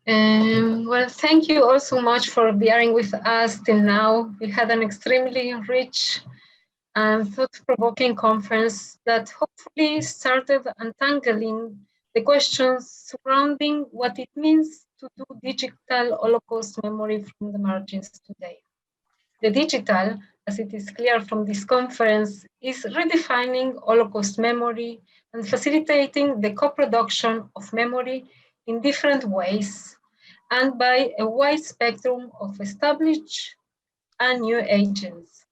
Well, thank you all so much for bearing with us till now. We had an extremely rich and thought-provoking conference that hopefully started untangling the questions surrounding what it means to do digital Holocaust memory from the margins today. The digital, as it is clear from this conference, is redefining Holocaust memory and facilitating the co-production of memory in different ways and by a wide spectrum of established and new agents.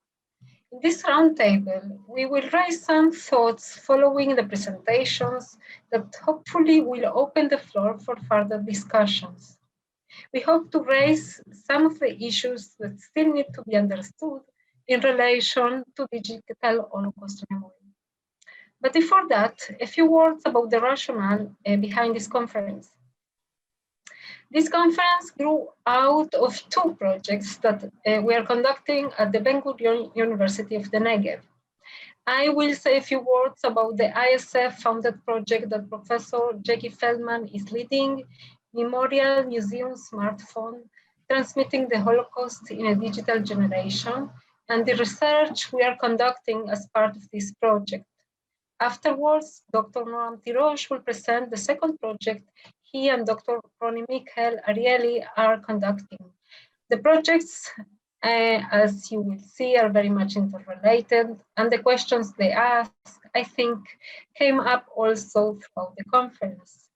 In this roundtable, we will raise some thoughts following the presentations that hopefully will open the floor for further discussions. We hope to raise some of the issues that still need to be understood in relation to digital Holocaust memory. But before that, a few words about the rationale behind this conference. This conference grew out of two projects that we are conducting at the Ben-Gurion University of the Negev. I will say a few words about the ISF-funded project that Professor Jackie Feldman is leading, Memorial Museum Smartphone, Transmitting the Holocaust in a Digital Generation, and the research we are conducting as part of this project. Afterwards, Dr. Noam Tirosh will present the second project he and Dr. Roni Mikel Arieli are conducting. The projects, as you will see, are very much interrelated, and the questions they ask, I think, came up also throughout the conference.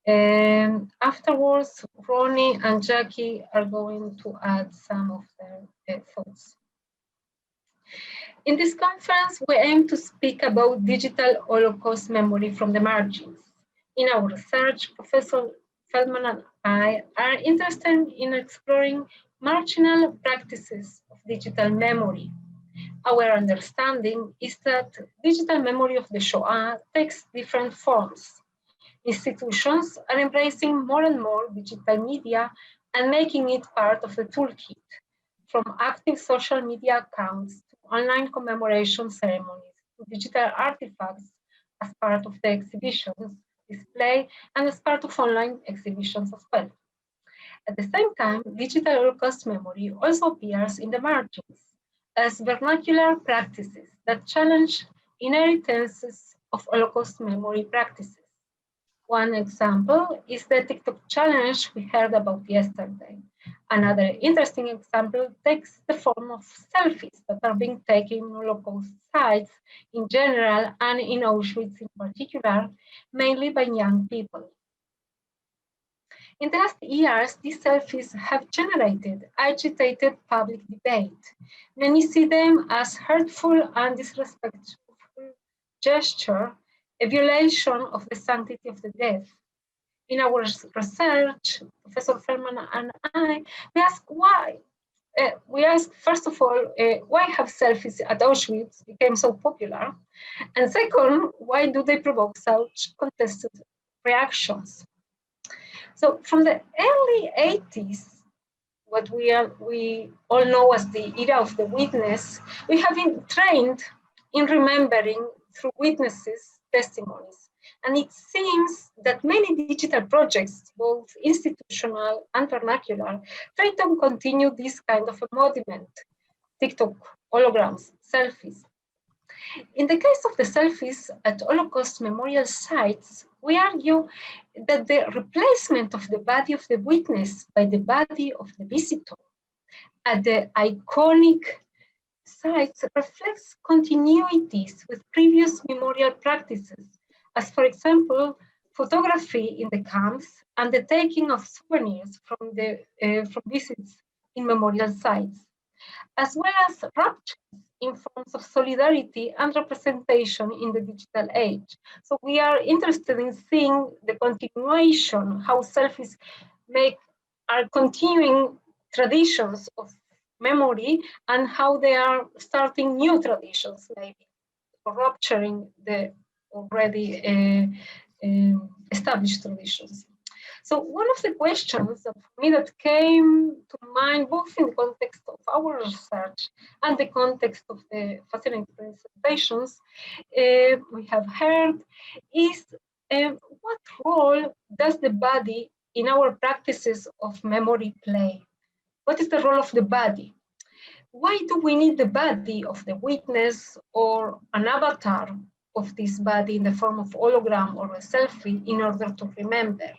Afterwards, Roni and Jackie are going to add some of their thoughts. In this conference, we aim to speak about digital Holocaust memory from the margins. In our research, Professor Feldman and I are interested in exploring marginal practices of digital memory. Our understanding is that digital memory of the Shoah takes different forms. Institutions are embracing more and more digital media and making it part of the toolkit, from active social media accounts to online commemoration ceremonies to digital artifacts as part of the exhibitions display and as part of online exhibitions as well. At the same time, digital Holocaust memory also appears in the margins as vernacular practices that challenge inheritances of Holocaust memory practices. One example is the TikTok challenge we heard about yesterday. Another interesting example takes the form of selfies that are being taken in Holocaust sites in general and in Auschwitz in particular, mainly by young people. In the last years, these selfies have generated agitated public debate. Many see them as hurtful and disrespectful gesture, a violation of the sanctity of the dead. In our research, Professor Feldman and I, we ask why. We ask, first of all, why have selfies at Auschwitz become so popular? And second, why do they provoke such contested reactions? So from the early 80s, what we all know as the era of the witness, we have been trained in remembering through witnesses' testimonies. And it seems that many digital projects, both institutional and vernacular, try to continue this kind of embodiment, TikTok, holograms, selfies. In the case of the selfies at Holocaust memorial sites, we argue that the replacement of the body of the witness by the body of the visitor at the iconic sites reflects continuities with previous memorial practices, as for example, photography in the camps and the taking of souvenirs from visits in memorial sites, as well as ruptures in forms of solidarity and representation in the digital age. So we are interested in seeing the continuation, how selfies are continuing traditions of memory and how they are starting new traditions, maybe, or rupturing the already established traditions. So one of the questions that for me that came to mind, both in the context of our research and the context of the fascinating presentations we have heard, is what role does the body in our practices of memory play? What is the role of the body? Why do we need the body of the witness or an avatar of this body in the form of hologram or a selfie in order to remember?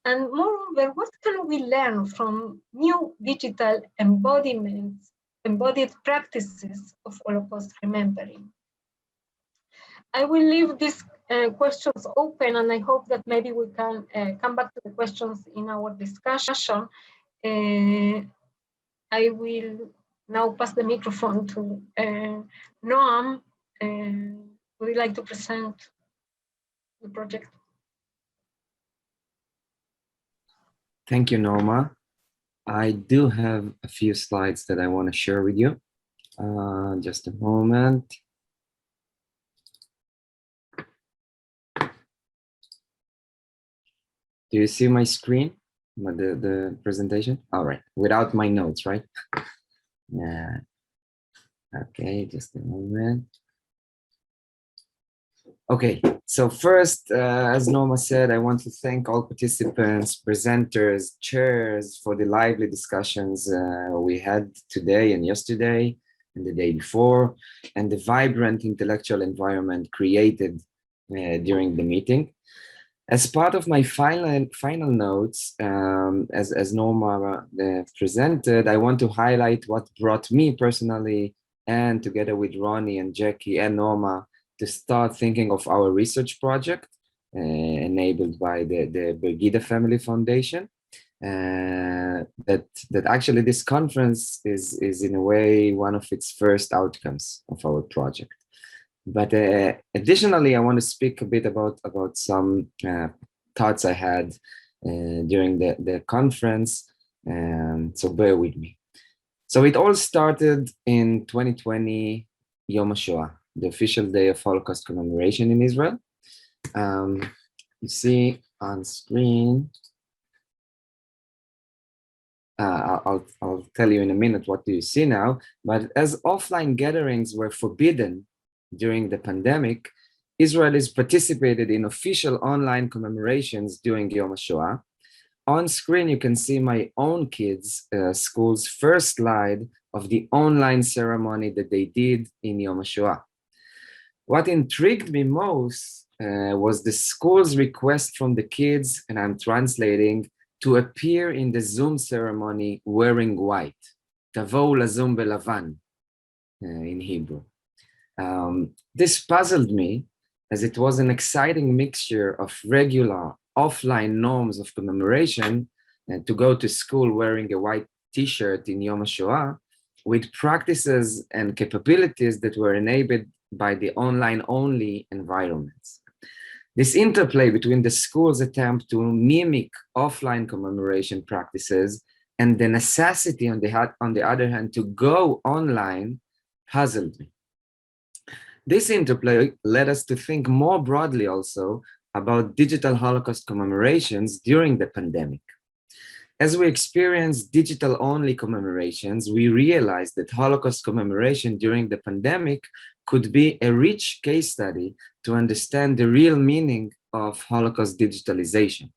And moreover, what can we learn from new digital embodied practices of Holocaust remembering? I will leave these questions open, and I hope that maybe we can come back to the questions in our discussion. I will now pass the microphone to Noam. Would you like to present the project? Thank you, Norma. I do have a few slides that I want to share with you. Just a moment. Do you see my screen, the presentation? All right, without my notes, right? Yeah. Okay, just a moment. Okay, so first, as Norma said, I want to thank all participants, presenters, chairs for the lively discussions we had today and yesterday and the day before, and the vibrant intellectual environment created during the meeting. As part of my final notes, as Norma presented, I want to highlight what brought me personally, and together with Roni and Jackie and Norma, to start thinking of our research project, enabled by the Bergida Family Foundation. That actually this conference is in a way one of its first outcomes of our project. But additionally, I want to speak a bit about some thoughts I had during the conference, so bear with me. So it all started in 2020, Yom HaShoah, the official day of Holocaust commemoration in Israel. You see on screen, I'll tell you in a minute what do you see now, but as offline gatherings were forbidden during the pandemic, Israelis participated in official online commemorations during Yom HaShoah. On screen, you can see my own kids' school's first slide of the online ceremony that they did in Yom HaShoah. What intrigued me most was the school's request from the kids, and I'm translating, to appear in the Zoom ceremony wearing white, Tavou lazum belavan, in Hebrew. This puzzled me, as it was an exciting mixture of regular offline norms of commemoration, and to go to school wearing a white t-shirt in Yom HaShoah, with practices and capabilities that were enabled by the online-only environments. This interplay between the school's attempt to mimic offline commemoration practices and the necessity, on the other hand, to go online puzzled me. This interplay led us to think more broadly also about digital Holocaust commemorations during the pandemic. As we experienced digital-only commemorations, we realized that Holocaust commemoration during the pandemic could be a rich case study to understand the real meaning of Holocaust digitalization.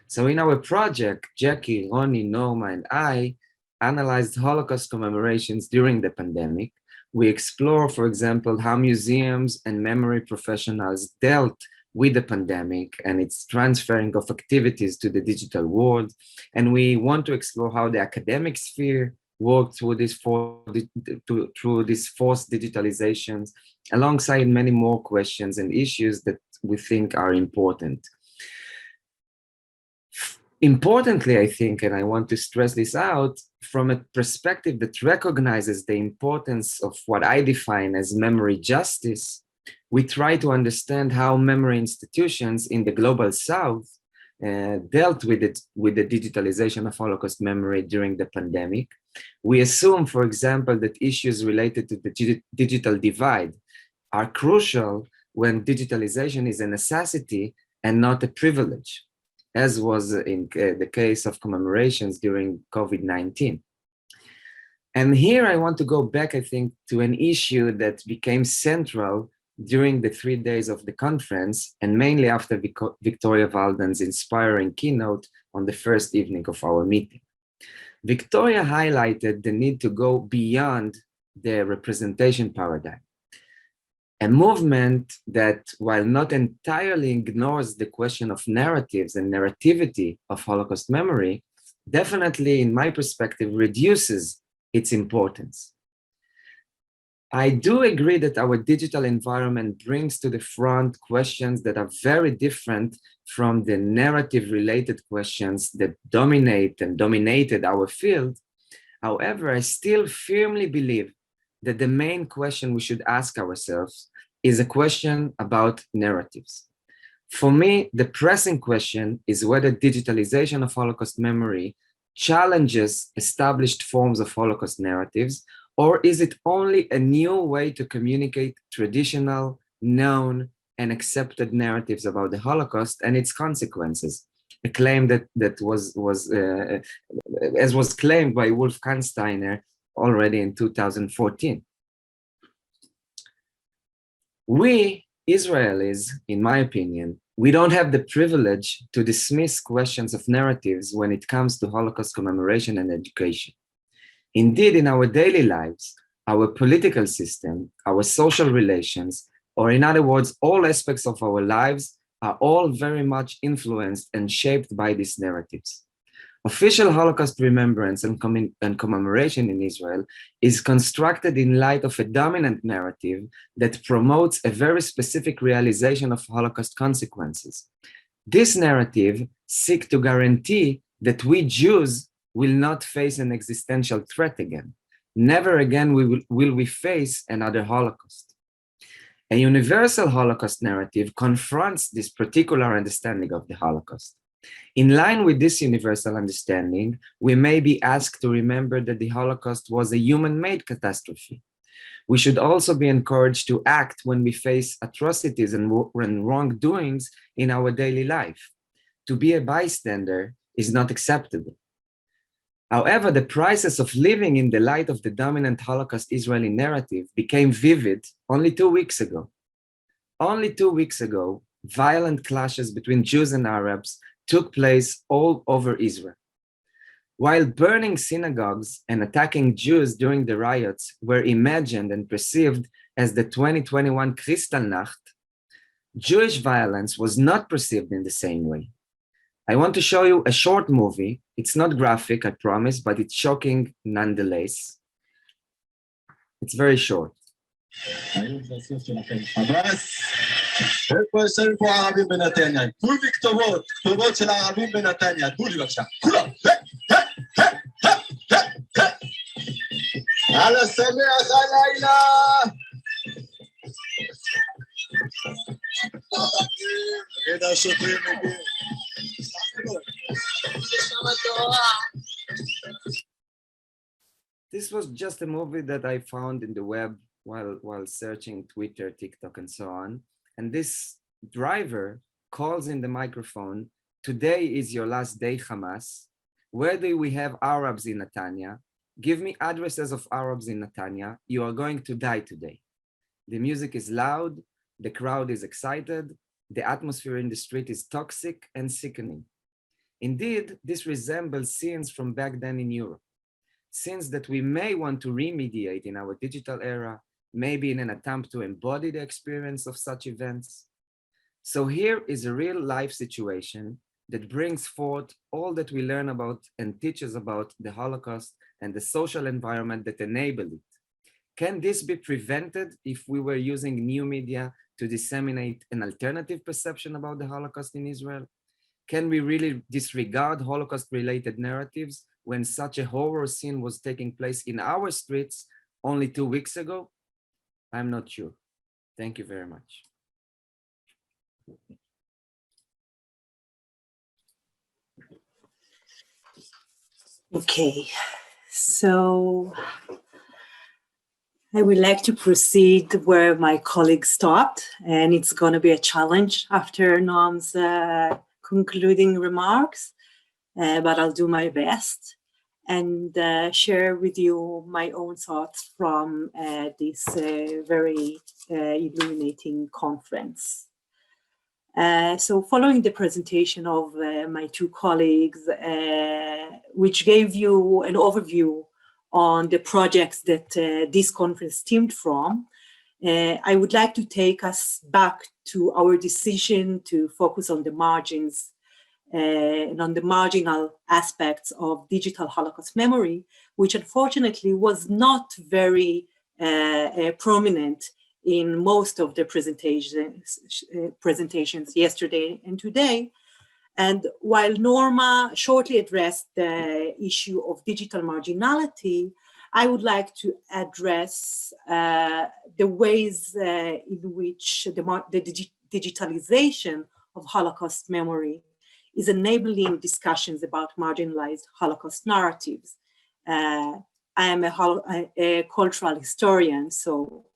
So in our project, Jackie, Roni, Norma, and I analyzed Holocaust commemorations during the pandemic. We explore, for example, how museums and memory professionals dealt with the pandemic and its transferring of activities to the digital world. And we want to explore how the academic sphere worked through this forced digitalizations, alongside many more questions and issues that we think are important. Importantly, I think, and I want to stress this out, from a perspective that recognizes the importance of what I define as memory justice, we try to understand how memory institutions in the global South dealt with the digitalization of Holocaust memory during the pandemic. We assume, for example, that issues related to the digital divide are crucial when digitalization is a necessity and not a privilege, as was in the case of commemorations during COVID-19. And here I want to go back, I think, to an issue that became central during the 3 days of the conference, and mainly after Victoria Walden's inspiring keynote on the first evening of our meeting. Victoria highlighted the need to go beyond the representation paradigm, a movement that, while not entirely ignores the question of narratives and narrativity of Holocaust memory, definitely, in my perspective, reduces its importance. I do agree that our digital environment brings to the front questions that are very different from the narrative-related questions that dominate and dominated our field. However, I still firmly believe that the main question we should ask ourselves is a question about narratives. For me, the pressing question is whether digitalization of Holocaust memory challenges established forms of Holocaust narratives, or is it only a new way to communicate traditional, known, and accepted narratives about the Holocaust and its consequences? A claim that as was claimed by Wolf Kahnsteiner already in 2014. We, Israelis, in my opinion, we don't have the privilege to dismiss questions of narratives when it comes to Holocaust commemoration and education. Indeed, in our daily lives, our political system, our social relations, or in other words, all aspects of our lives are all very much influenced and shaped by these narratives. Official Holocaust remembrance and commemoration in Israel is constructed in light of a dominant narrative that promotes a very specific realization of Holocaust consequences. This narrative seeks to guarantee that we Jews will not face an existential threat again. Never again will we face another Holocaust. A universal Holocaust narrative confronts this particular understanding of the Holocaust. In line with this universal understanding, we may be asked to remember that the Holocaust was a human-made catastrophe. We should also be encouraged to act when we face atrocities and wrongdoings in our daily life. To be a bystander is not acceptable. However, the prices of living in the light of the dominant Holocaust Israeli narrative became vivid only 2 weeks ago. Only 2 weeks ago, violent clashes between Jews and Arabs took place all over Israel. While burning synagogues and attacking Jews during the riots were imagined and perceived as the 2021 Kristallnacht, Jewish violence was not perceived in the same way. I want to show you a short movie. It's not graphic, I promise, but it's shocking nonetheless. It's very short. איפה יש פה ערבים בנתניה? תנו לי כתובות של הערבים בנתניה, תנו לי בבקשה, כולם. על השמח הלילה. הנה השוטרים מגיעים. This was just a movie that I found in the web while searching Twitter, TikTok, and so on. And this driver calls in the microphone, "Today is your last day, Hamas. Where do we have Arabs in Netanya? Give me addresses of Arabs in Netanya. You are going to die today." The music is loud, the crowd is excited, the atmosphere in the street is toxic and sickening. Indeed, this resembles scenes from back then in Europe, scenes that we may want to remediate in our digital era, maybe in an attempt to embody the experience of such events. So here is a real life situation that brings forth all that we learn about and teaches about the Holocaust and the social environment that enabled it. Can this be prevented if we were using new media to disseminate an alternative perception about the Holocaust in Israel? Can we really disregard Holocaust-related narratives when such a horror scene was taking place in our streets only 2 weeks ago? I'm not sure. Thank you very much. Okay, so I would like to proceed where my colleague stopped, and it's going to be a challenge after Noam's concluding remarks, but I'll do my best. and share with you my own thoughts from this very illuminating conference. So following the presentation of my two colleagues, which gave you an overview on the projects that this conference stemmed from, I would like to take us back to our decision to focus on the margins and on the marginal aspects of digital Holocaust memory, which unfortunately was not very prominent in most of the presentations yesterday and today. And while Norma shortly addressed the issue of digital marginality, I would like to address the ways in which the digitalization of Holocaust memory is enabling discussions about marginalized Holocaust narratives. I am a cultural historian, so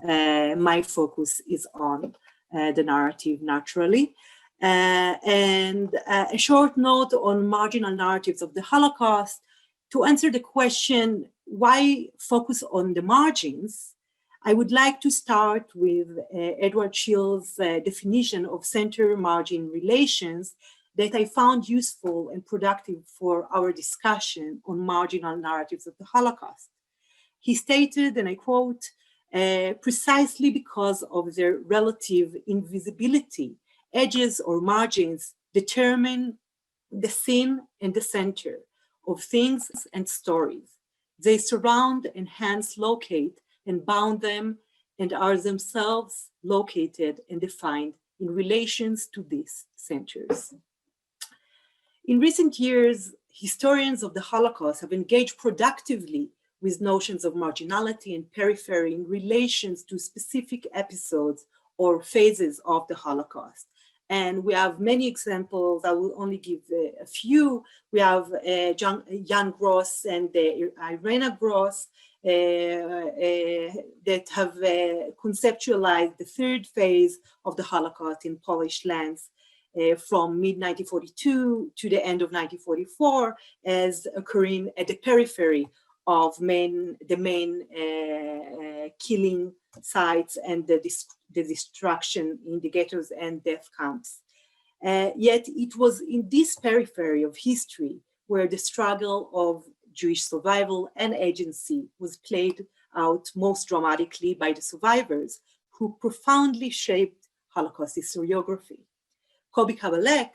my focus is on the narrative naturally. And a short note on marginal narratives of the Holocaust. To answer the question, why focus on the margins? I would like to start with Edward Schill's definition of center-margin relations that I found useful and productive for our discussion on marginal narratives of the Holocaust. He stated, and I quote, precisely because of their relative invisibility, edges or margins determine the scene and the center of things and stories. They surround and hence locate and bound them and are themselves located and defined in relations to these centers. In recent years, historians of the Holocaust have engaged productively with notions of marginality and periphery in relations to specific episodes or phases of the Holocaust. And we have many examples. I will only give a few. We have Jan Gross and Irena Gross that have conceptualized the third phase of the Holocaust in Polish lands from mid-1942 to the end of 1944 as occurring at the periphery of the main killing sites and the destruction in the ghettos and death camps. Yet it was in this periphery of history where the struggle of Jewish survival and agency was played out most dramatically by the survivors who profoundly shaped Holocaust historiography. Kobi Kabalek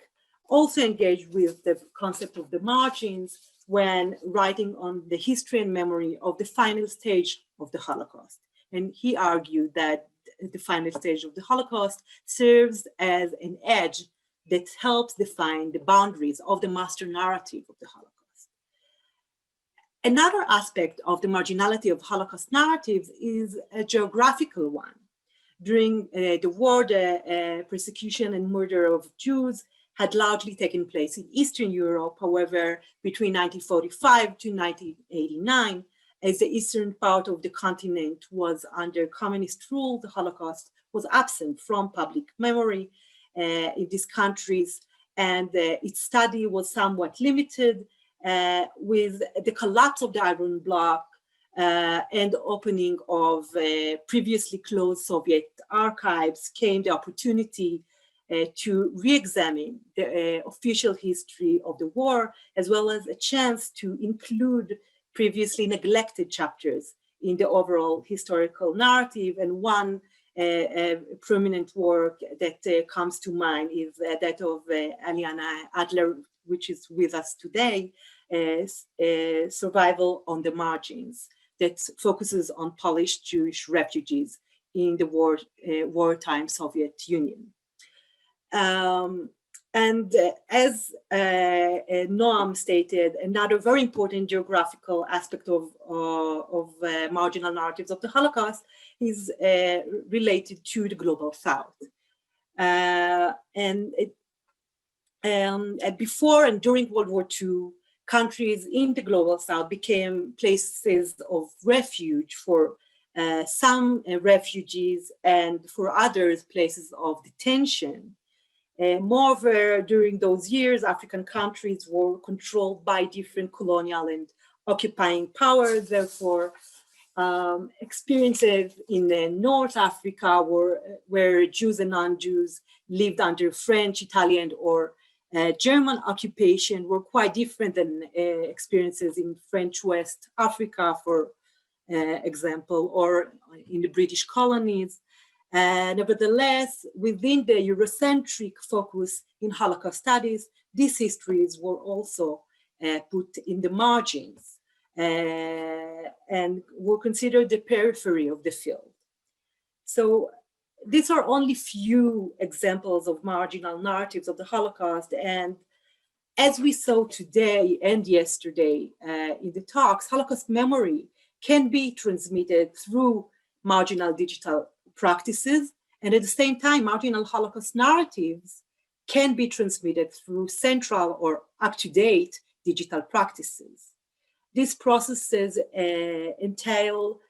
also engaged with the concept of the margins when writing on the history and memory of the final stage of the Holocaust. And he argued that the final stage of the Holocaust serves as an edge that helps define the boundaries of the master narrative of the Holocaust. Another aspect of the marginality of Holocaust narratives is a geographical one. During the war, the persecution and murder of Jews had largely taken place in Eastern Europe. However, between 1945 to 1989, as the eastern part of the continent was under communist rule, the Holocaust was absent from public memory in these countries, and its study was somewhat limited. With the collapse of the Iron Bloc and the opening of previously closed Soviet archives came the opportunity to re-examine the official history of the war, as well as a chance to include previously neglected chapters in the overall historical narrative. And one prominent work that comes to mind is that of Aliana Adler, which is with us today, Survival on the Margins, that focuses on Polish Jewish refugees in the wartime Soviet Union. And as Noam stated, another very important geographical aspect of marginal narratives of the Holocaust is related to the Global South. Before and during World War II, countries in the Global South became places of refuge for some refugees and for others, places of detention. Moreover, during those years, African countries were controlled by different colonial and occupying powers. Therefore, experiences in North Africa where Jews and non-Jews lived under French, Italian, or German occupation were quite different than experiences in French West Africa, for example, or in the British colonies. Nevertheless, within the Eurocentric focus in Holocaust studies, these histories were also put in the margins and were considered the periphery of the field. So these are only few examples of marginal narratives of the Holocaust. And as we saw today and yesterday in the talks, Holocaust memory can be transmitted through marginal digital practices, and at the same time, marginal Holocaust narratives can be transmitted through central or up-to-date digital practices. These processes entail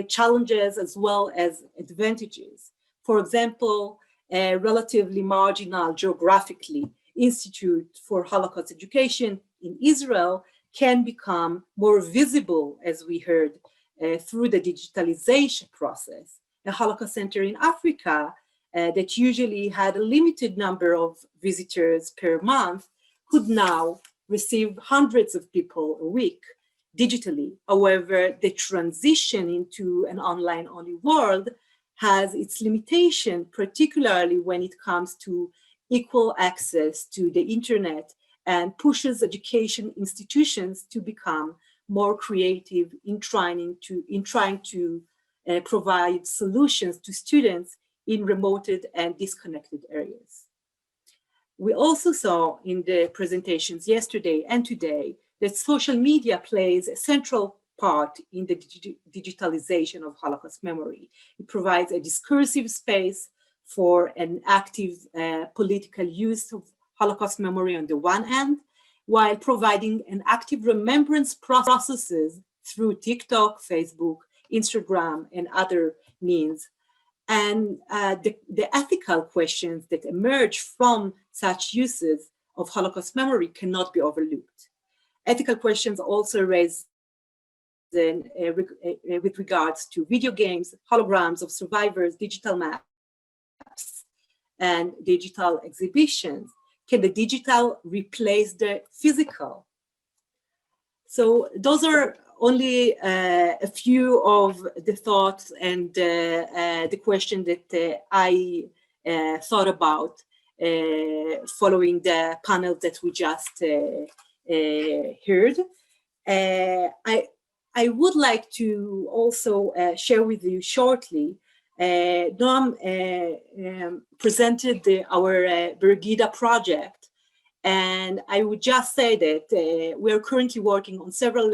challenges as well as advantages. For example, a relatively marginal geographically Institute for Holocaust Education in Israel can become more visible, as we heard, through the digitalization process. A Holocaust Center in Africa that usually had a limited number of visitors per month could now receive hundreds of people a week digitally. However, the transition into an online-only world has its limitation, particularly when it comes to equal access to the internet, and pushes education institutions to become more creative in trying to provide solutions to students in remote and disconnected areas. We also saw in the presentations yesterday and today that social media plays a central part in the digitalization of Holocaust memory. It provides a discursive space for an active political use of Holocaust memory on the one hand, while providing an active remembrance processes through TikTok, Facebook, Instagram, and other means. And the ethical questions that emerge from such uses of Holocaust memory cannot be overlooked. Ethical questions also raise with regards to video games, holograms of survivors, digital maps, and digital exhibitions. Can the digital replace the physical? So those are only a few of the thoughts and the question that I thought about following the panel that we just heard. I would like to also share with you shortly. Noam presented our Brigida project, and I would just say that we are currently working on several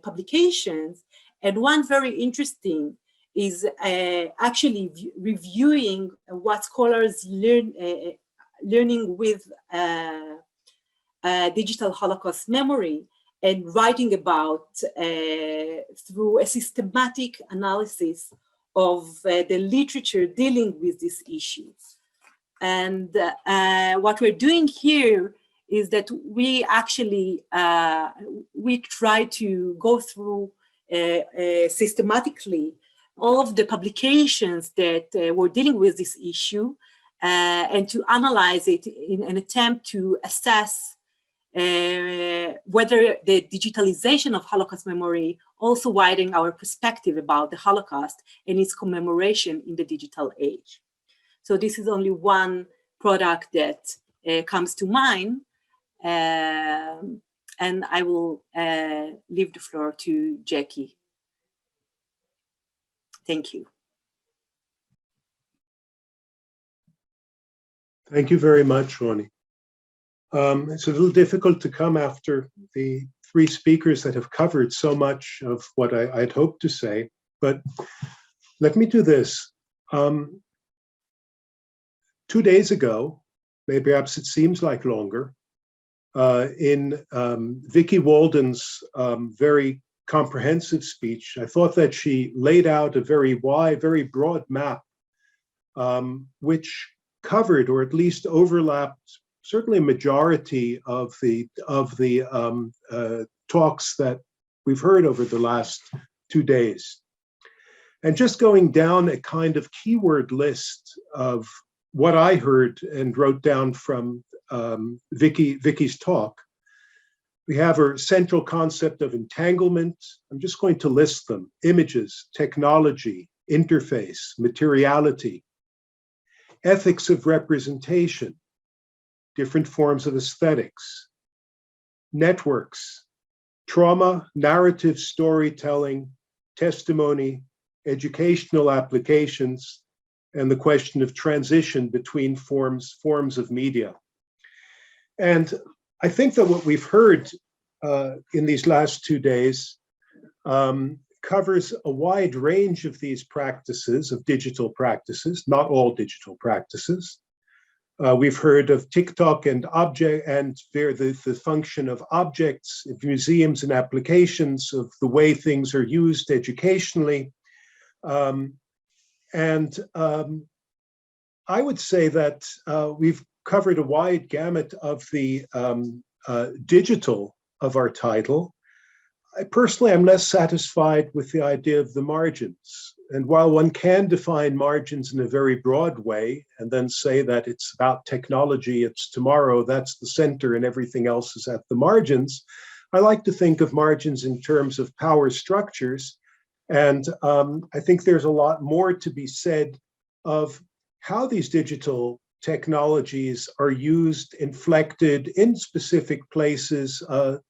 publications, and one very interesting is actually reviewing what scholars learning with digital Holocaust memory and writing about through a systematic analysis of the literature dealing with this issue. And what we're doing here is that we actually, we try to go through systematically all of the publications that were dealing with this issue and to analyze it in an attempt to assess whether the digitalization of Holocaust memory also widening our perspective about the Holocaust and its commemoration in the digital age. So this is only one product that comes to mind, and I will leave the floor to Jackie. Thank you. Thank you very much, Roni. It's a little difficult to come after the three speakers that have covered so much of what I'd hoped to say, but let me do this. 2 days ago, maybe perhaps it seems like longer, in Vicky Walden's very comprehensive speech, I thought that she laid out a very wide, very broad map, which covered, or at least overlapped, certainly a majority of the talks that we've heard over the last 2 days. And just going down a kind of keyword list of what I heard and wrote down from Vicky's talk, we have our central concept of entanglement. I'm just going to list them: images, technology, interface, materiality, ethics of representation, different forms of aesthetics, networks, trauma, narrative storytelling, testimony, educational applications, and the question of transition between forms of media. And I think that what we've heard in these last 2 days covers a wide range of these practices, of digital practices, not all digital practices. We've heard of TikTok and the function of objects, of museums and applications, of the way things are used educationally. I would say that we've covered a wide gamut of the digital of our title. I personally am less satisfied with the idea of the margins. And while one can define margins in a very broad way and then say that it's about technology, it's tomorrow, that's the center and everything else is at the margins, I like to think of margins in terms of power structures. And I think there's a lot more to be said of how these digital technologies are used, inflected in specific places,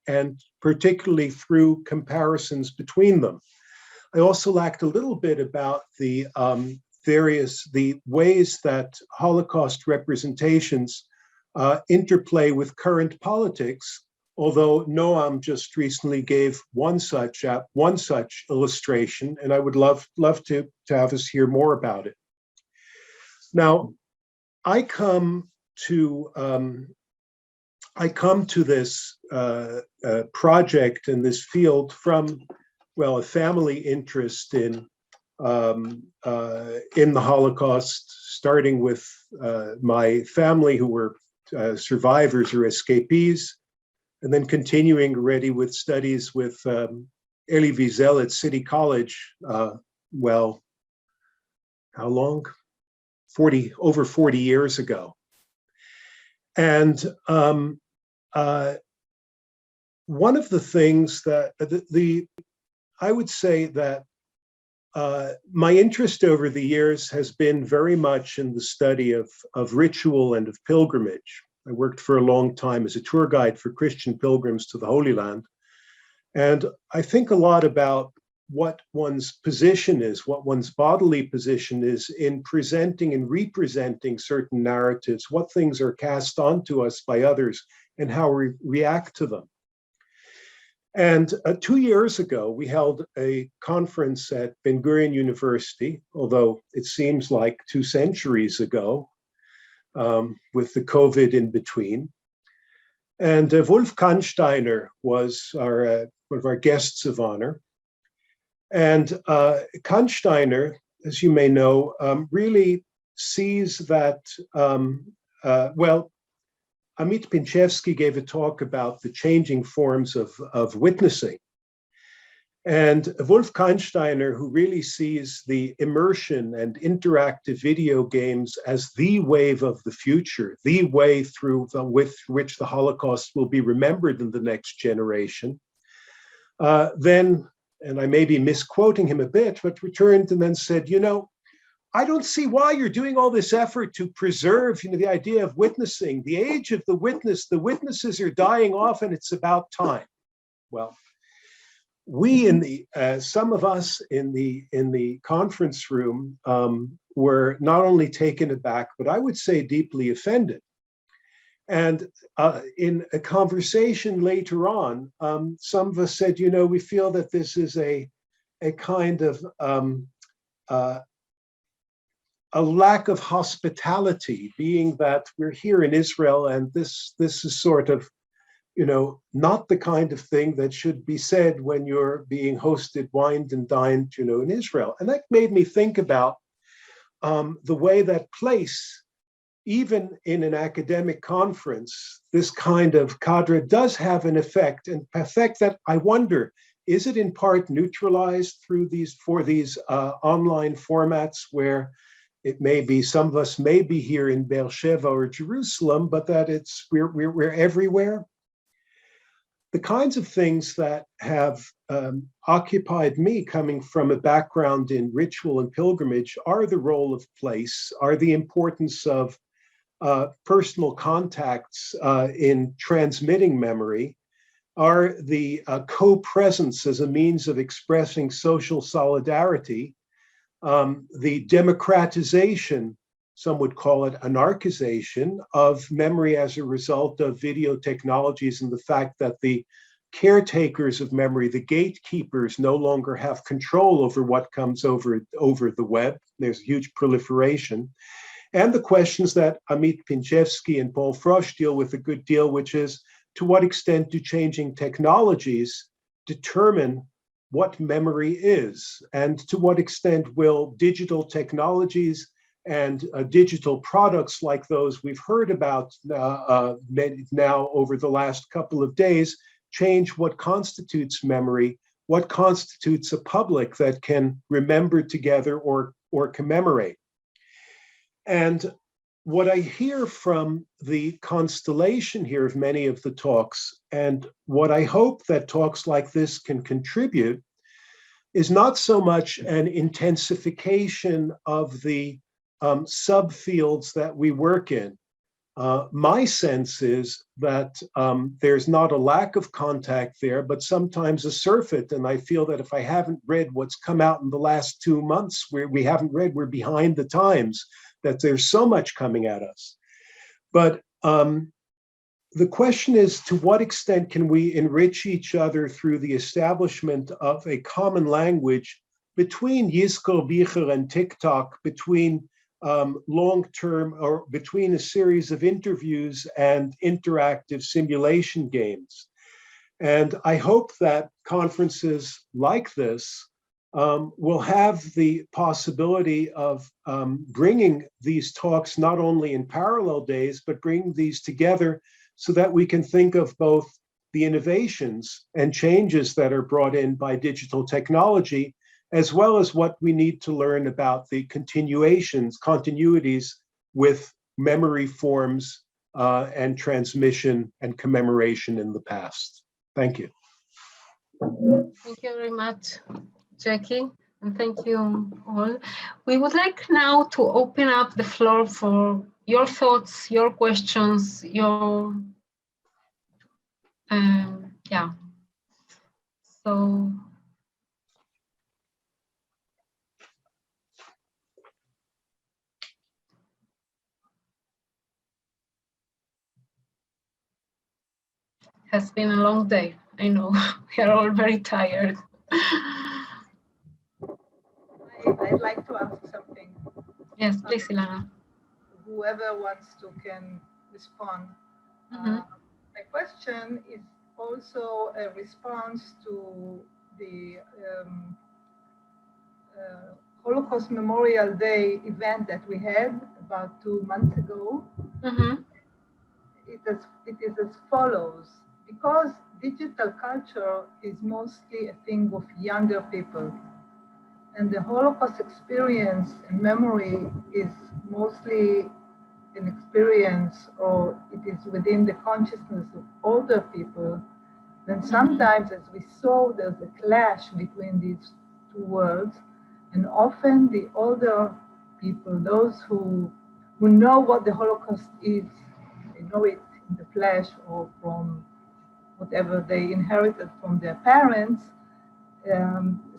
and particularly through comparisons between them. I also lacked a little bit about the ways that Holocaust representations interplay with current politics, although Noam just recently gave one such illustration, and I would love to have us hear more about it. Now, I come to this project in this field from, well, a family interest in the Holocaust, starting with my family who were survivors or escapees, and then continuing already with studies with Elie Wiesel at City College. Well, how long? Over 40 years ago. And one of the things that I would say that my interest over the years has been very much in the study of ritual and of pilgrimage. I worked for a long time as a tour guide for Christian pilgrims to the Holy Land. And I think a lot about what one's position is, what one's bodily position is in presenting and representing certain narratives, what things are cast onto us by others, and how we react to them. And 2 years ago, we held a conference at Ben-Gurion University, although it seems like 2 centuries ago, with the COVID in between. And Wolf Kannsteiner was one of our guests of honor. And Kannsteiner, as you may know, really sees that, Amit Pinchevsky gave a talk about the changing forms of witnessing. And Wolf Kannsteiner, who really sees the immersion and interactive video games as the wave of the future, the way with which the Holocaust will be remembered in the next generation, then, and I may be misquoting him a bit, but returned and then said, I don't see why you're doing all this effort to preserve, the idea of witnessing. The age of the witnesses are dying off, and it's about time. Well, some of us in the conference room were not only taken aback, but I would say deeply offended. And in a conversation later on, some of us said, we feel that this is a kind of a lack of hospitality, being that we're here in Israel, and this is sort of, not the kind of thing that should be said when you're being hosted, wined and dined, in Israel. And that made me think about the way that place even in an academic conference, this kind of cadre does have an effect, and effect that I wonder, is it in part neutralized through these online formats where it may be some of us may be here in Beersheba or Jerusalem, but that we're everywhere? The kinds of things that have occupied me coming from a background in ritual and pilgrimage are the role of place, are the importance of personal contacts in transmitting memory, are the co-presence as a means of expressing social solidarity, the democratization, some would call it anarchization, of memory as a result of video technologies and the fact that the caretakers of memory, the gatekeepers, no longer have control over what comes over the web. There's huge proliferation. And the questions that Amit Pinchevsky and Paul Frosch deal with a good deal, which is, to what extent do changing technologies determine what memory is? And to what extent will digital technologies and digital products like those we've heard about now over the last couple of days change what constitutes memory, what constitutes a public that can remember together or commemorate? And what I hear from the constellation here of many of the talks, and what I hope that talks like this can contribute, is not so much an intensification of the subfields that we work in. My sense is that there's not a lack of contact there, but sometimes a surfeit. And I feel that if I haven't read what's come out in the last 2 months, where we haven't read, we're behind the times, that there's so much coming at us. But the question is, to what extent can we enrich each other through the establishment of a common language between Yizkor, Bicher, and TikTok, between long-term, or between a series of interviews and interactive simulation games? And I hope that conferences like this will have the possibility of bringing these talks not only in parallel days, but bring these together so that we can think of both the innovations and changes that are brought in by digital technology, as well as what we need to learn about the continuities with memory forms and transmission and commemoration in the past. Thank you. Thank you very much, Jackie, and thank you all. We would like now to open up the floor for your thoughts, your questions, your, yeah. So, has been a long day. I know we are all very tired. I'd like to ask something. Yes, please, Ilana. Whoever wants to can respond. My question is also a response to the Holocaust Memorial Day event that we had about 2 months ago. It is as follows. Because digital culture is mostly a thing of younger people, and the Holocaust experience and memory is mostly an experience, or it is within the consciousness of older people, then sometimes, as we saw, there's a clash between these two worlds, and often the older people, those who know what the Holocaust is, they know it in the flesh or from whatever they inherited from their parents,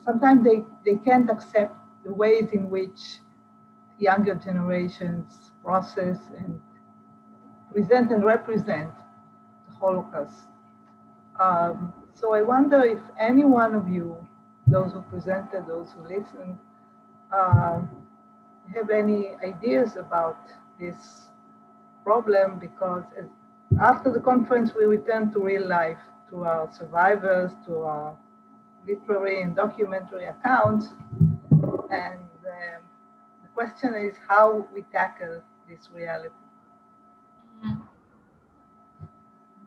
sometimes they can't accept the ways in which younger generations process and present and represent the Holocaust. So I wonder if any one of you, those who presented, those who listened, have any ideas about this problem, because after the conference, we returned to real life, to our survivors, to our literary and documentary accounts. And the question is how we tackle this reality.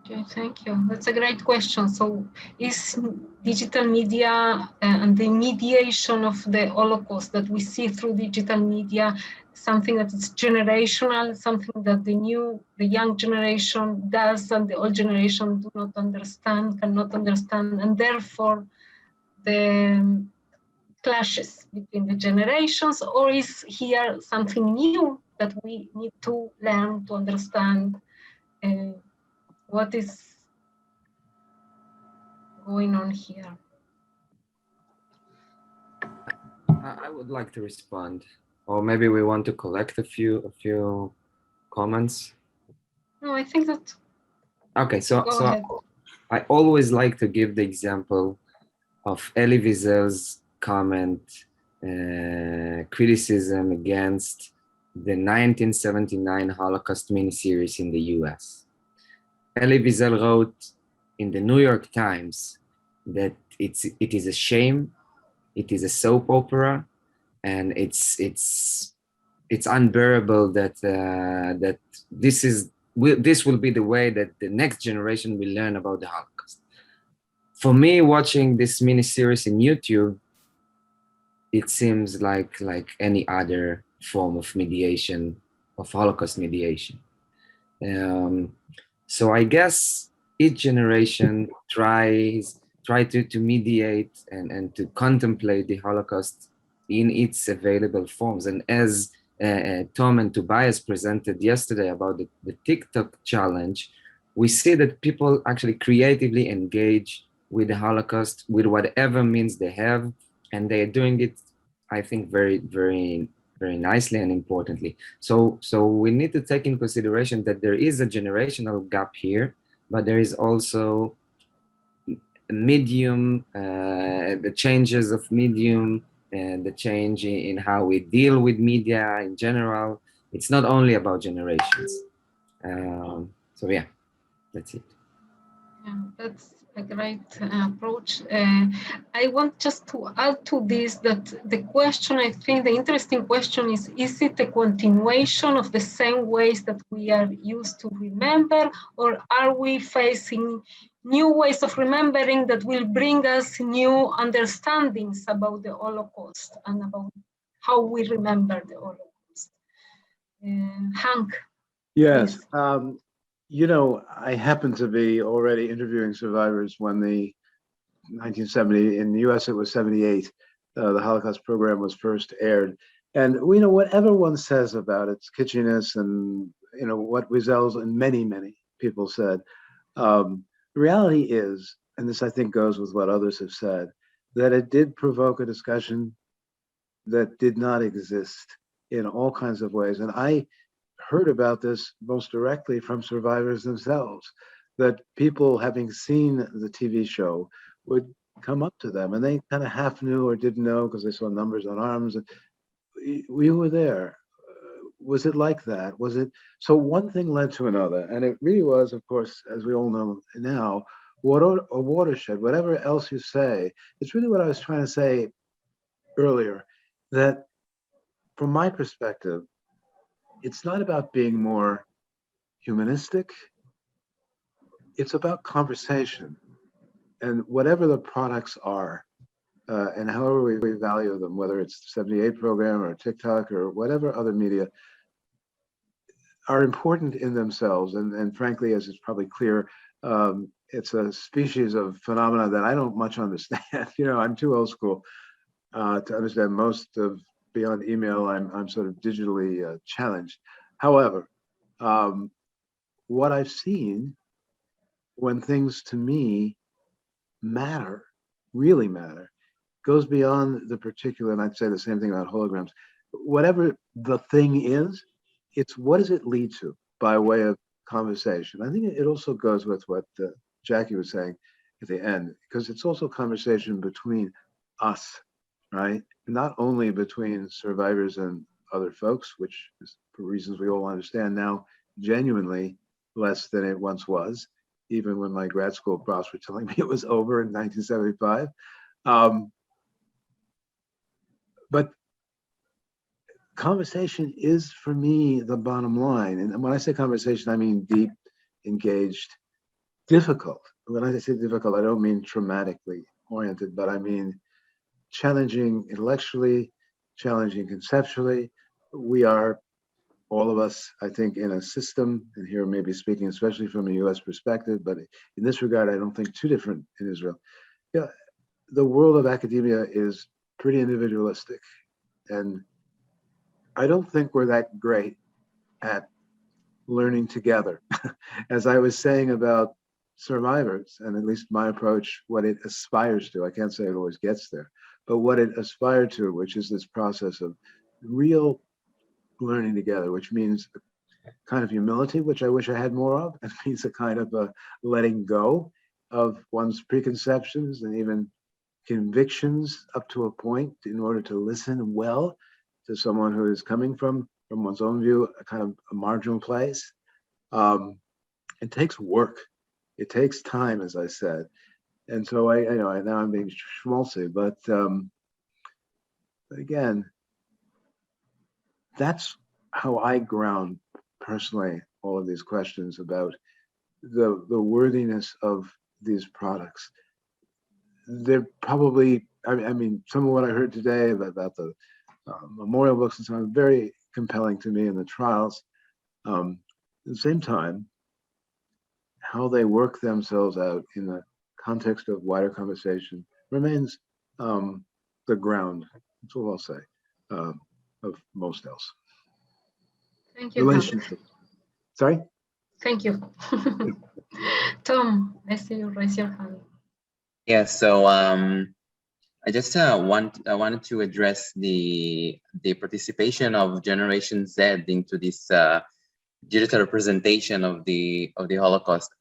Okay, thank you. That's a great question. So is digital media and the mediation of the Holocaust that we see through digital media something that is generational, something that the young generation does and the old generation do not understand, cannot understand, and therefore the clashes between the generations, or is here something new that we need to learn to understand what is going on here? I would like to respond, or maybe we want to collect a few comments. No, I think that. Okay, so ahead. I always like to give the example of Elie Wiesel's comment, criticism against the 1979 Holocaust miniseries in the US. Elie Wiesel wrote in the New York Times that it is a shame, it is a soap opera, and it's unbearable that that this will be the way that the next generation will learn about the Holocaust. For me, watching this miniseries in YouTube, it seems like any other form of mediation, of Holocaust mediation. So I guess each generation try to mediate and to contemplate the Holocaust in its available forms. And as Tom and Tobias presented yesterday about the TikTok challenge, we see that people actually creatively engage with the Holocaust with whatever means they have, and they are doing it, I think, very, very, very nicely and importantly. So we need to take in consideration that there is a generational gap here, but there is also medium, the changes of medium, and the change in how we deal with media in general. It's not only about generations. So yeah, that's it. Yeah, that's a great approach. I want just to add to this that the question, I think the interesting question is it a continuation of the same ways that we are used to remember, or are we facing new ways of remembering that will bring us new understandings about the Holocaust and about how we remember the Holocaust? Hank. Yes. You know, I happen to be already interviewing survivors when the 1970, in the US it was 78, the Holocaust program was first aired. And we know whatever one says about its kitschiness and, you know, what Wiesel's and many, many people said, the reality is, and this I think goes with what others have said, that it did provoke a discussion that did not exist in all kinds of ways. And I heard about this most directly from survivors themselves, that people having seen the TV show would come up to them and they kind of half knew or didn't know because they saw numbers on arms. We were there. Was it like that? Was it? So one thing led to another. And it really was, of course, as we all know now, a watershed, whatever else you say. It's really what I was trying to say earlier, that from my perspective, it's not about being more humanistic. It's about conversation, and whatever the products are, and however we value them, whether it's the 78 program or TikTok or whatever other media, are important in themselves. And frankly, as it's probably clear, it's a species of phenomena that I don't much understand. You know, I'm too old school to understand most of. Beyond email, I'm sort of digitally challenged. However, what I've seen when things to me matter, really matter, goes beyond the particular, and I'd say the same thing about holograms. Whatever the thing is, it's what does it lead to by way of conversation. I think it also goes with what Jackie was saying at the end, because it's also conversation between us, right? Not only between survivors and other folks, which is for reasons we all understand now, genuinely less than it once was, even when my grad school profs were telling me it was over in 1975. But conversation is, for me, the bottom line. And when I say conversation, I mean deep, engaged, difficult. When I say difficult, I don't mean traumatically oriented, but I mean challenging intellectually, challenging conceptually. We are, all of us, I think, in a system, and here maybe speaking especially from a US perspective, but in this regard, I don't think too different in Israel. Yeah, the world of academia is pretty individualistic. And I don't think we're that great at learning together. As I was saying about survivors, and at least my approach, what it aspires to, I can't say it always gets there, but what it aspired to, which is this process of real learning together, which means a kind of humility, which I wish I had more of. It means a kind of a letting go of one's preconceptions and even convictions up to a point in order to listen well to someone who is coming from one's own view, a kind of a marginal place. It takes work. It takes time, as I said. And so I know now I'm being schmaltzy, but again, that's how I ground personally all of these questions about the worthiness of these products. They're probably, I mean, some of what I heard today about the memorial books and so on, very compelling to me in the trials. At the same time, how they work themselves out in the context of wider conversation remains the ground, that's all I'll say, of most else. Thank you. Relationship. Sorry? Thank you. Tom, I see you raise your hand. Yeah, so I just wanted to address the participation of Generation Z into this digital representation of the Holocaust.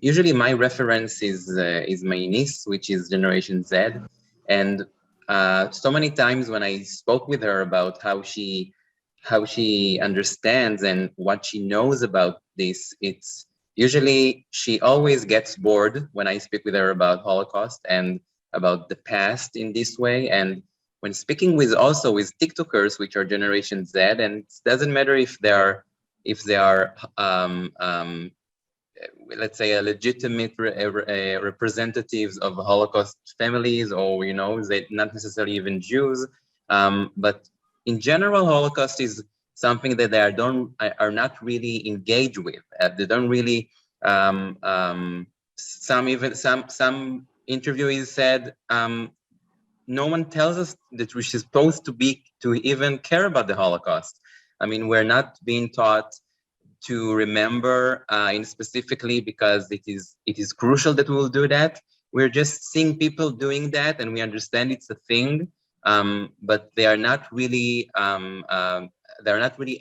Usually, my reference is my niece, which is Generation Z, and so many times when I spoke with her about how she understands and what she knows about this, it's usually she always gets bored when I speak with her about Holocaust and about the past in this way. And when speaking with TikTokers, which are Generation Z, and it doesn't matter if they are let's say a legitimate representatives of Holocaust families, or they're not necessarily even Jews, but in general, Holocaust is something that they are not really engaged with. They don't really. Some interviewees said, no one tells us that we're supposed to even care about the Holocaust. I mean, we're not being taught to remember, specifically because it is crucial that we'll do that. We're just seeing people doing that, and we understand it's a thing, but they are not really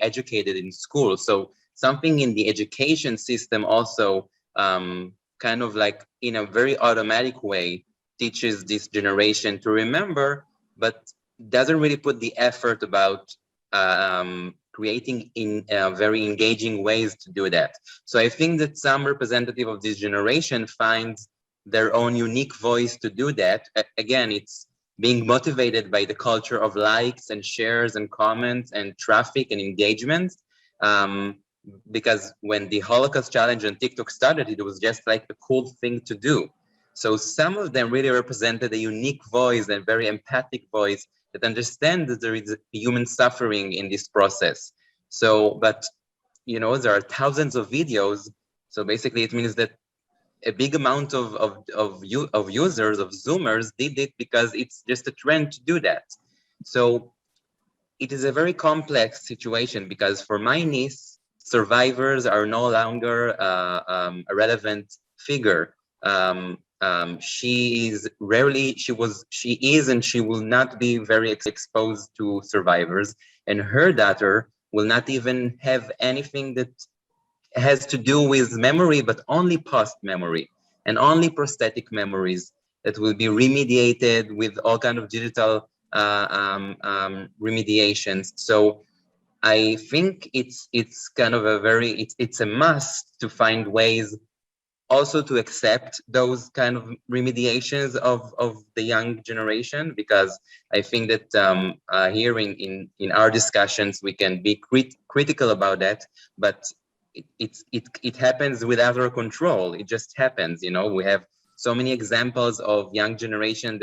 educated in school. So something in the education system also kind of like in a very automatic way teaches this generation to remember, but doesn't really put the effort about creating in very engaging ways to do that. So I think that some representative of this generation finds their own unique voice to do that. Again, it's being motivated by the culture of likes and shares and comments and traffic and engagement. Because when the Holocaust Challenge on TikTok started, it was just like a cool thing to do. So some of them really represented a unique voice and very empathic voice that understand that there is human suffering in this process. So, but there are thousands of videos. So basically, it means that a big amount of users, of Zoomers, did it because it's just a trend to do that. So it is a very complex situation, because for my niece, survivors are no longer a relevant figure. She is and she will not be very exposed to survivors, and her daughter will not even have anything that has to do with memory, but only past memory and only prosthetic memories that will be remediated with all kind of digital remediations. So I think it's kind of it's a must to find ways also to accept those kind of remediations of the young generation, because I think that here in our discussions, we can be critical about that, but it happens without our control. It just happens, you know. We have so many examples of young generation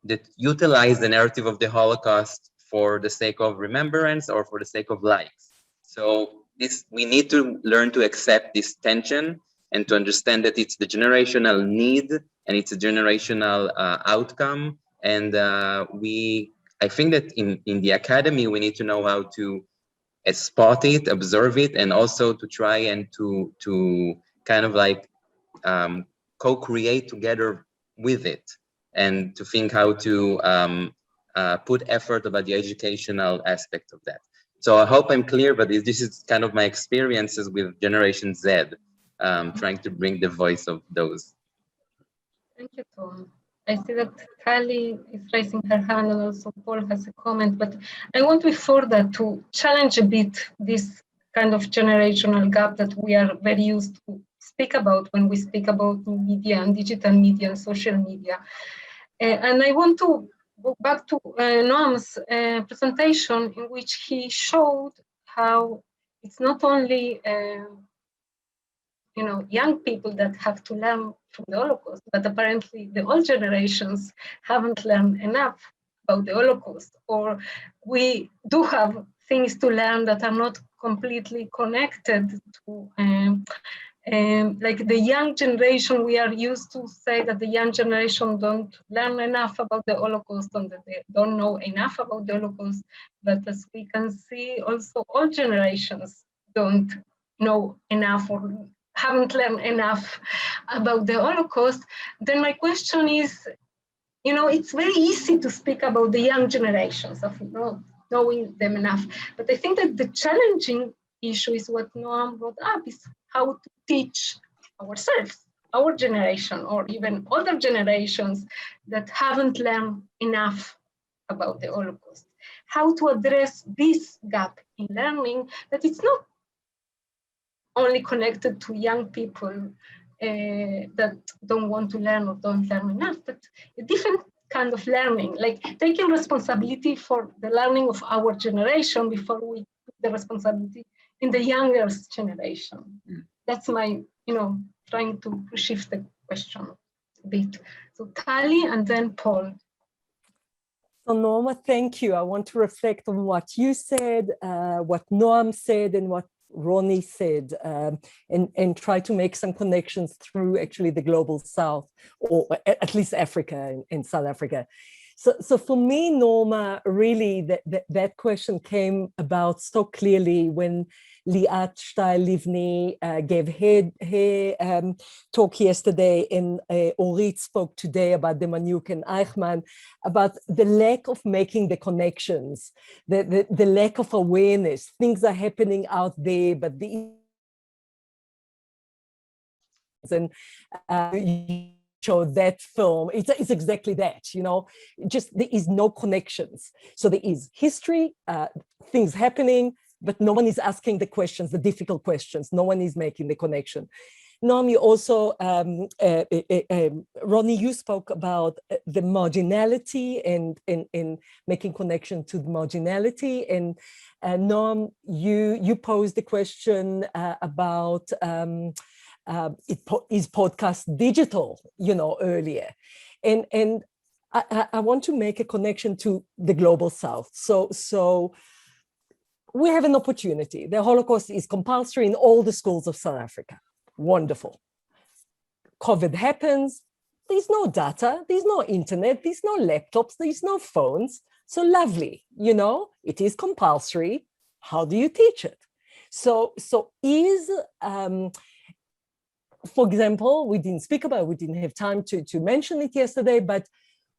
that utilize the narrative of the Holocaust for the sake of remembrance or for the sake of likes. So we need to learn to accept this tension and to understand that it's the generational need and it's a generational outcome. And I think that in the academy, we need to know how to spot it, observe it, and also to try and to kind of like co-create together with it, and to think how to put effort about the educational aspect of that. So I hope I'm clear, but this is kind of my experiences with Generation Z, trying to bring the voice of those. Thank you, Tom. I see that Kali is raising her hand, and also Paul has a comment, but I want before that to challenge a bit this kind of generational gap that we are very used to speak about when we speak about media and digital media and social media. And I want to go back to Noam's presentation, in which he showed how it's not only young people that have to learn from the Holocaust, but apparently the old generations haven't learned enough about the Holocaust, or we do have things to learn that are not completely connected to like the young generation. We are used to say that the young generation don't learn enough about the Holocaust and that they don't know enough about the Holocaust. But as we can see, also all generations don't know enough or haven't learned enough about the Holocaust. Then my question is, it's very easy to speak about the young generations of knowing them enough. But I think that the challenging issue is what Noam brought up, is how to teach ourselves, our generation, or even other generations that haven't learned enough about the Holocaust. How to address this gap in learning, that it's not only connected to young people that don't want to learn or don't learn enough, but a different kind of learning, like taking responsibility for the learning of our generation before we put the responsibility in the younger generation. That's my, trying to shift the question a bit. So Kali and then Paul. So Norma, thank you. I want to reflect on what you said, what Noam said, and what Roni said, and try to make some connections through actually the global South, or at least Africa and South Africa. So for me, Norma, really that question came about so clearly when Liat Shteil-Livni gave her talk yesterday, and Orit spoke today about the Demaniuk and Eichmann, about the lack of making the connections, the lack of awareness. Things are happening out there, but show that film, it's exactly that, just there is no connections. So there is history, things happening, but no one is asking the questions, the difficult questions. No one is making the connection. Noam, you also, Roni, you spoke about the marginality and making connection to the marginality. And Noam, you posed the question about is podcast digital, earlier. And I want to make a connection to the global South. So we have an opportunity. The Holocaust is compulsory in all the schools of South Africa. Wonderful. COVID happens. There's no data. There's no internet. There's no laptops. There's no phones. So lovely. It is compulsory. How do you teach it? So is, for example, we didn't speak about it. We didn't have time to mention it yesterday, but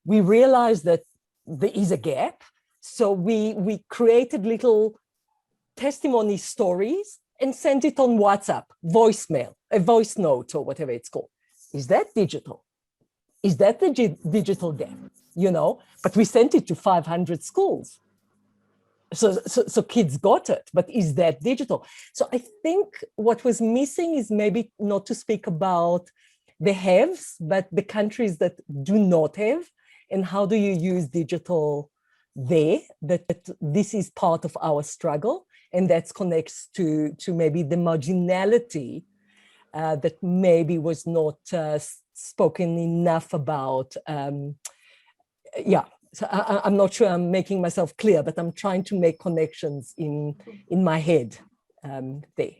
we realized that there is a gap. So we created little testimony stories and sent it on WhatsApp, voicemail, a voice note, or whatever it's called. Is that digital? Is that the digital gap? But we sent it to 500 schools. so kids got it, but is that digital? So I think what was missing is maybe not to speak about the haves, but the countries that do not have, and how do you use digital there, that this is part of our struggle, and that connects to maybe the marginality that maybe was not spoken enough about. So I'm not sure I'm making myself clear, but I'm trying to make connections in my head there.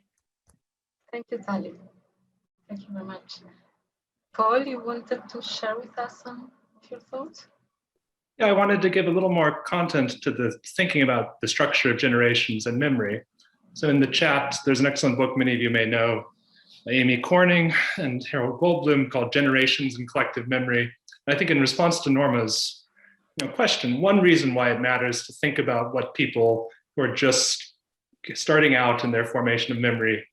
Thank you, Tali. Thank you very much. Paul, you wanted to share with us some of your thoughts? Yeah, I wanted to give a little more content to the thinking about the structure of generations and memory. So in the chat, there's an excellent book many of you may know, by Amy Corning and Harold Goldblum, called Generations and Collective Memory. And I think in response to Norma's question, one reason why it matters to think about what people who are just starting out in their formation of memory,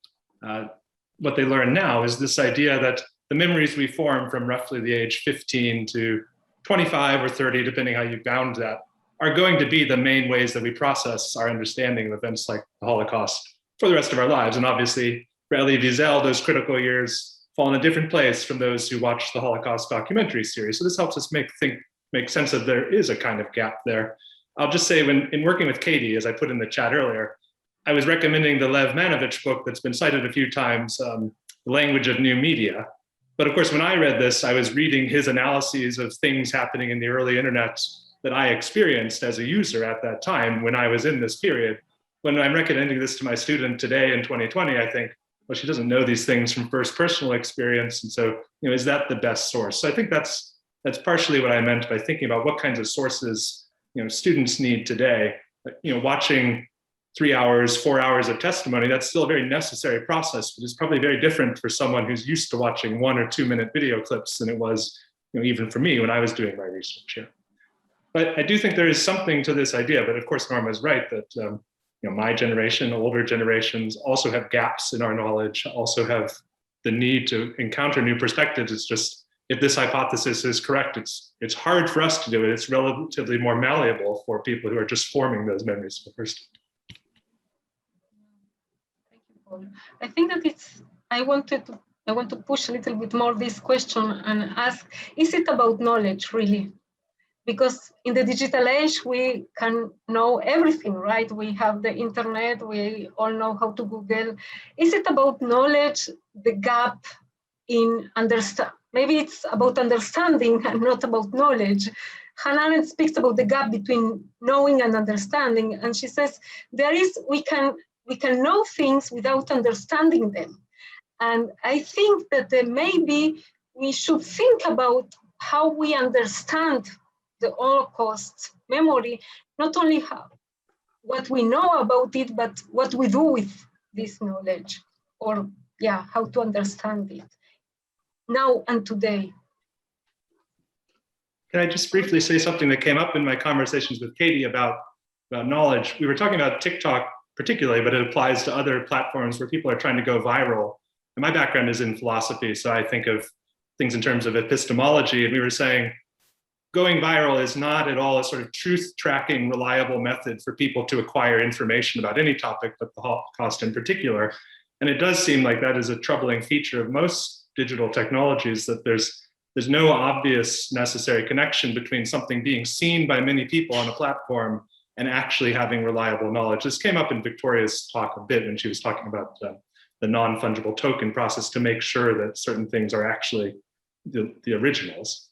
what they learn now is this idea that the memories we form from roughly the age 15 to 25 or 30, depending how you bound that, are going to be the main ways that we process our understanding of events like the Holocaust for the rest of our lives. And obviously, for Elie Wiesel, those critical years fall in a different place from those who watch the Holocaust documentary series. So this helps us make sense of there is a kind of gap there. I'll just say, in working with Katie, as I put in the chat earlier, I was recommending the Lev Manovich book that's been cited a few times, The Language of New Media. But of course, when I read this, I was reading his analyses of things happening in the early internet that I experienced as a user at that time when I was in this period. When I'm recommending this to my student today in 2020, I think, well, she doesn't know these things from first personal experience. And so, is that the best source? So I think that's partially what I meant by thinking about what kinds of sources, students need today. Watching 3 hours, 4 hours of testimony, that's still a very necessary process, but it's probably very different for someone who's used to watching 1 or 2 minute video clips than it was, even for me when I was doing my research here. But I do think there is something to this idea, but of course Norma is right that my generation, older generations also have gaps in our knowledge, also have the need to encounter new perspectives. It's just, if this hypothesis is correct, it's hard for us to do it. It's relatively more malleable for people who are just forming those memories for the first time. I think that I want to push a little bit more this question and ask, is it about knowledge really? Because in the digital age, we can know everything, right? We have the internet, we all know how to Google. Is it about knowledge, the gap in maybe it's about understanding and not about knowledge. Hannah Arendt speaks about the gap between knowing and understanding, and she says we can know things without understanding them. And I think that maybe we should think about how we understand the Holocaust memory, not only what we know about it, but what we do with this knowledge, or how to understand it now and today. Can I just briefly say something that came up in my conversations with Katie about knowledge? We were talking about TikTok particularly, but it applies to other platforms where people are trying to go viral. And my background is in philosophy, so I think of things in terms of epistemology. And we were saying, going viral is not at all a sort of truth-tracking, reliable method for people to acquire information about any topic, but the Holocaust in particular. And it does seem like that is a troubling feature of most digital technologies, that there's no obvious necessary connection between something being seen by many people on a platform and actually having reliable knowledge. This came up in Victoria's talk a bit when she was talking about the non-fungible token process to make sure that certain things are actually the originals.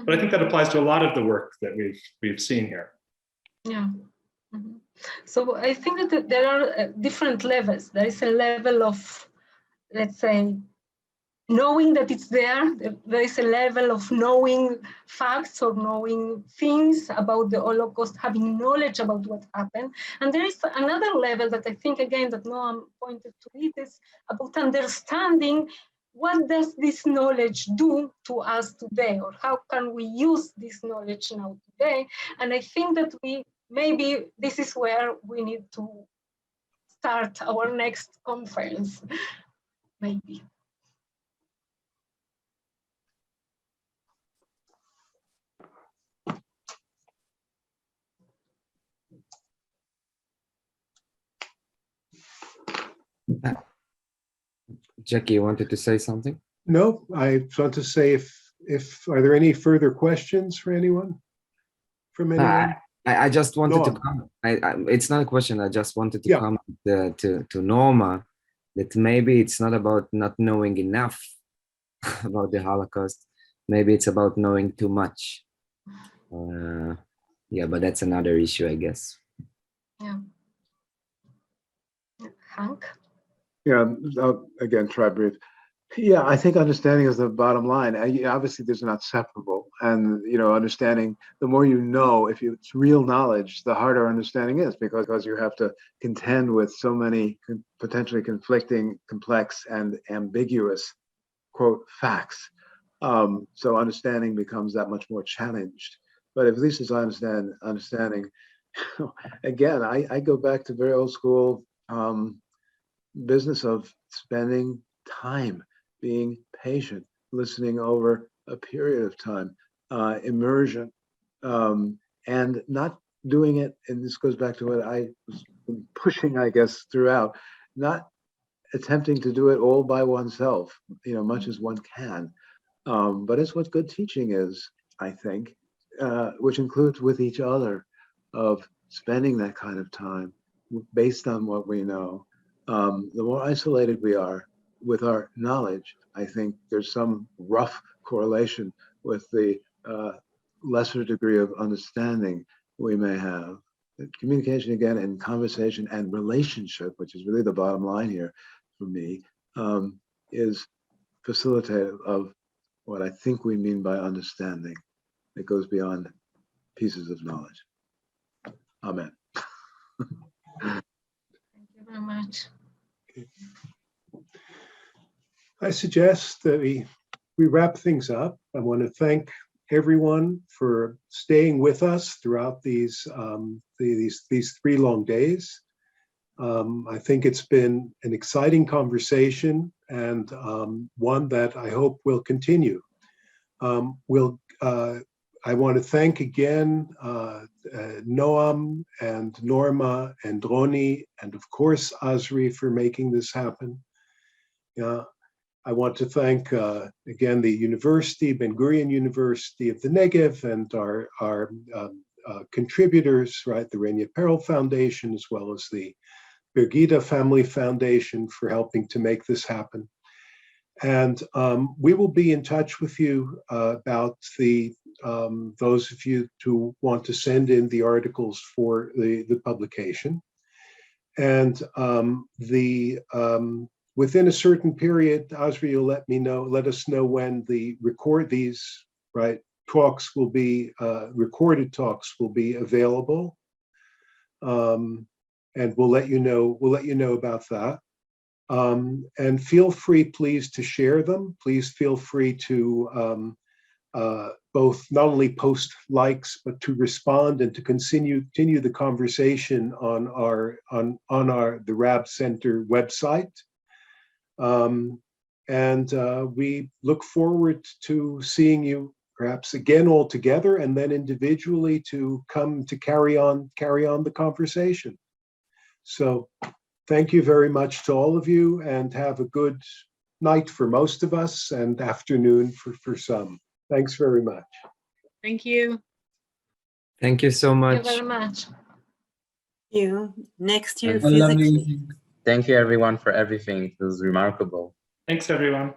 But I think that applies to a lot of the work that we've seen here. Yeah. Mm-hmm. So I think that there are different levels. There is a level of, let's say, knowing that it's there. There is a level of knowing facts or knowing things about the Holocaust, having knowledge about what happened. And there is another level that I think, again, that Noam pointed to it, is about understanding what does this knowledge do to us today, or how can we use this knowledge now today? And I think that maybe this is where we need to start our next conference, maybe. Jackie, you wanted to say something? No, I just want to say if are there any further questions for anyone? From anyone? I just wanted to Noam. comment. It's not a question. I just wanted to Yeah. comment to Norma that maybe it's not about not knowing enough about the Holocaust. Maybe it's about knowing too much. Yeah, but that's another issue, I guess. Yeah. Hank? Yeah, I'll again try brief. Yeah, I think understanding is the bottom line. Obviously, there's not separable, and understanding. The more you know, if it's real knowledge, the harder understanding is because you have to contend with so many potentially conflicting, complex, and ambiguous quote facts. So understanding becomes that much more challenged. But at least as I understanding, again, I go back to very old school business of spending time, being patient, listening over a period of time, immersion, and not doing it. And this goes back to what I was pushing, I guess, throughout, not attempting to do it all by oneself, much as one can. But it's what good teaching is, I think, which includes with each other, of spending that kind of time based on what we know. The more isolated we are with our knowledge, I think there's some rough correlation with the lesser degree of understanding we may have. Communication, again, and conversation and relationship, which is really the bottom line here for me, is facilitative of what I think we mean by understanding. It goes beyond pieces of knowledge. Amen. Thank you very much. Okay. I suggest that we wrap things up. I want to thank everyone for staying with us throughout these 3 long days. I think it's been an exciting conversation, and one that I hope will continue. I want to thank again Noam and Norma and Roni, and of course Azri, for making this happen. I want to thank again the university, Ben-Gurion University of the Negev, and our contributors, right, the Reni Apparel Foundation, as well as the Bergida Family Foundation, for helping to make this happen. And we will be in touch with you about those of you who want to send in the articles for the publication. And within a certain period, Azri will let us know when these talks will be, recorded talks will be available. And we'll let you know about that. And feel free, please, to share them. Please feel free to both not only post likes, but to respond and to continue the conversation on the Rabb Center website. And we look forward to seeing you perhaps again all together, and then individually to come to carry on the conversation. So thank you very much to all of you, and have a good night for most of us and afternoon for some. Thanks very much. Thank you. Thank you so much. Thank you very much. You. Next year, Have a lovely physically. Thank you, everyone, for everything. It was remarkable. Thanks, everyone.